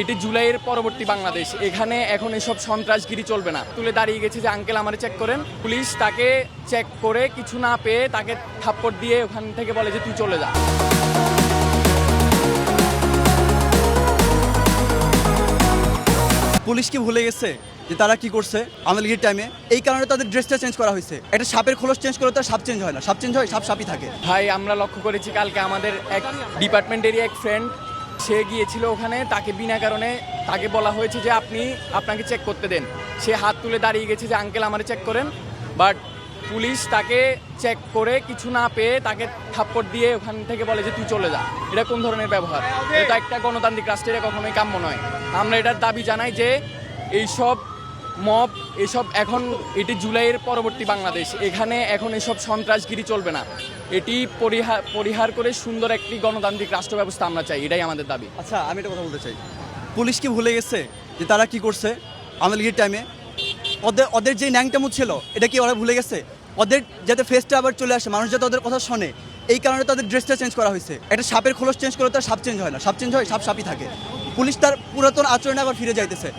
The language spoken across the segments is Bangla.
এটি জুলাইয়ের পরবর্তী বাংলাদেশ। এখানে এখন এসব সন্ত্রাসগিরি চলবে না। তুলে দাঁড়িয়ে গেছে যে আঙ্কেল আমারে চেক করেন, পুলিশ তাকে চেক করে কিছু না পেয়ে তাকে থাপ্পড় দিয়ে ওখান থেকে বলে যে তুই চলে যা। পুলিশ কি ভুলে গেছে যে তারা কি করছে আওয়ামী লীগের টাইমে? এই কারণে তাদের ড্রেসটা চেঞ্জ করা হয়েছে। একটা সাপের খোলস চেঞ্জ করলে তার সাপ চেঞ্জ হয় না, সাপ চেঞ্জ হয়, সাপ সাপই থাকে। ভাই আমরা লক্ষ্য করেছি কালকে আমাদের এক ডিপার্টমেন্টেরই এক ফ্রেন্ড, সে গিয়েছিল ওখানে, তাকে বিনা কারণে তাকে বলা হয়েছে যে আপনাকে চেক করতে দেন। সে হাত তুলে দাঁড়িয়ে গেছে যে আঙ্কেল আমারে চেক করেন, বাট পুলিশ তাকে চেক করে কিছু না পেয়ে তাকে থাপ্পড় দিয়ে ওখান থেকে বলে যে তুই চলে যা। এটা কোন ধরনের ব্যবহার? এটা একটা গণতান্ত্রিক রাষ্ট্রের কখনোই কাম্য নয়। আমরা এটার দাবি জানাই যে এইসব মব, এসব এখন এটি জুলাইয়ের পরবর্তী বাংলাদেশ। এখানে এখন এসব সন্ত্রাসগিরি চলবে না। এটি পরিহার করে সুন্দর একটি গণতান্ত্রিক রাষ্ট্র ব্যবস্থা আমরা চাই, এটাই আমাদের দাবি। আচ্ছা, আমি একটা কথা বলতে চাই, পুলিশ কি ভুলে গেছে যে তারা কি করছে আওয়ামী লীগের টাইমে? ওদের যে ন্যাংটামু ছিল, এটা কি ওরা ভুলে গেছে? ওদের যাতে ফেসটা আবার চলে আসে, মানুষ যাতে ওদের কথা শোনে, এই কারণে তাদের ড্রেসটা চেঞ্জ করা হয়েছে। একটা সাপের খোলস চেঞ্জ করলে তার সাপ চেঞ্জ হয় না, সাপ চেঞ্জ হয়, সাপ সাপই থাকে। পুলিশ তার পুরাতন আচরণে আবার ফিরে যাইতেছে।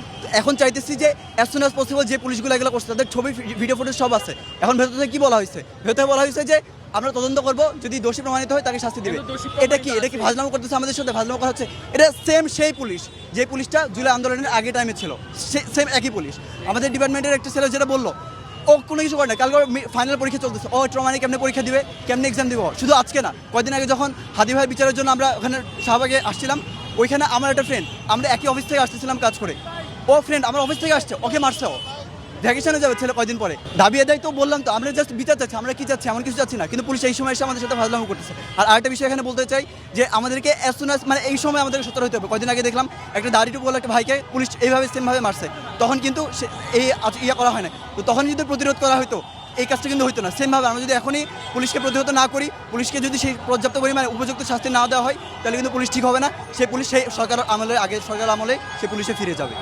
এখন চাইতেছি যে অ্যাজ সুন অ্যাজ পসিবল যে পুলিশগুলো এগুলো করছে তাদের ছবি, ভিডিও ফুটেজ সব আছে। এখন ভেতর থেকে কি বলা হয়েছে? ভেতরে বলা হয়েছে যে আমরা তদন্ত করব, যদি দোষী প্রমাণিত হয় তাকে শাস্তি দেবে। এটা কি ভাজনামো করতেছে আমাদের সাথে? ভাজনামো করা হচ্ছে। এটা সেম সেই পুলিশ যে পুলিশটা জুলাই আন্দোলনের আগে টাইমে ছিল, সেম একই পুলিশ। আমাদের ডিপার্টমেন্টের একটা ছেলে যেটা বললো, ও কোনো কিছু করে না, কালকে ফাইনাল পরীক্ষা চলতেছে, ও ট্রমানিক কেমনে পরীক্ষা দিবে, কেমনে এক্সাম দিব। শুধু আজকে না, কয়েকদিন আগে যখন হাদি ভাইয়ের বিচারের জন্য আমরা ওখানে শাহবাগে আসছিলাম, ওইখানে আমার একটা ফ্রেন্ড, আমরা একই অফিস থেকে আসতেছিলাম কাজ করে, ও ফ্রেন্ড আমার অফিস থেকে আসছে, ওকে মারছে। ও ভ্যাকেশনে যাবে ছেলে কয়েকদিন পরে। দাবি আদায় তো বললাম তো, আমরা জাস্ট বিচার চাচ্ছি। আমরা কি চাচ্ছি? এমন কিছু চাচ্ছি না, কিন্তু পুলিশ এই সময় এসে আমাদের সাথে ফাজলামো করতেছে। আর আরেকটা বিষয় এখানে বলতে চাই যে আমাদেরকে অ্যাজ সুন অ্যাজ, মানে এই সময় আমাদেরকে সতর্ক হতে হবে। কয়েকদিন আগে দেখলাম একটা দাড়িটুকু বলে একটা ভাইকে পুলিশ এইভাবে সেমভাবে মারছে, তখন কিন্তু এই করা হয় না। তো তখন যদি প্রতিরোধ করা হতো, এই কাজটা কিন্তু হইতো না। সেমভাবে আমরা যদি এখনই পুলিশকে প্রতিহত না করি, পুলিশকে যদি সেই পর্যাপ্ত পরিমাণে উপযুক্ত শাস্তি না দেওয়া হয়, তাহলে কিন্তু পুলিশ ঠিক হবে না। সেই পুলিশ সেই সরকার আমলে, আগে সরকার আমলে সে পুলিশে ফিরে যাবে।